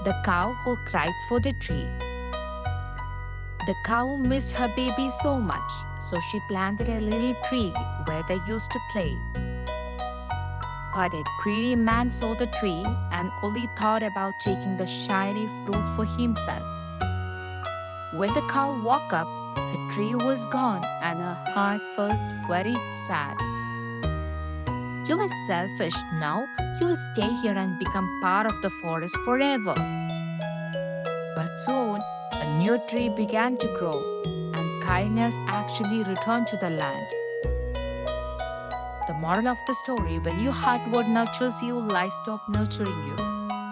The cow who cried for the tree. The cow missed her baby so much, so she planted a little tree where they used to play. But a greedy man saw the tree and only thought about taking the shiny fruit for himself. When the cow woke up, her tree was gone and her heart felt very sad. You are selfish now. You will stay here and become part of the forest forever. But soon, a new tree began to grow, and kindness actually returned to the land. The moral of the story: when your heart what nurtures you, life stop nurturing you.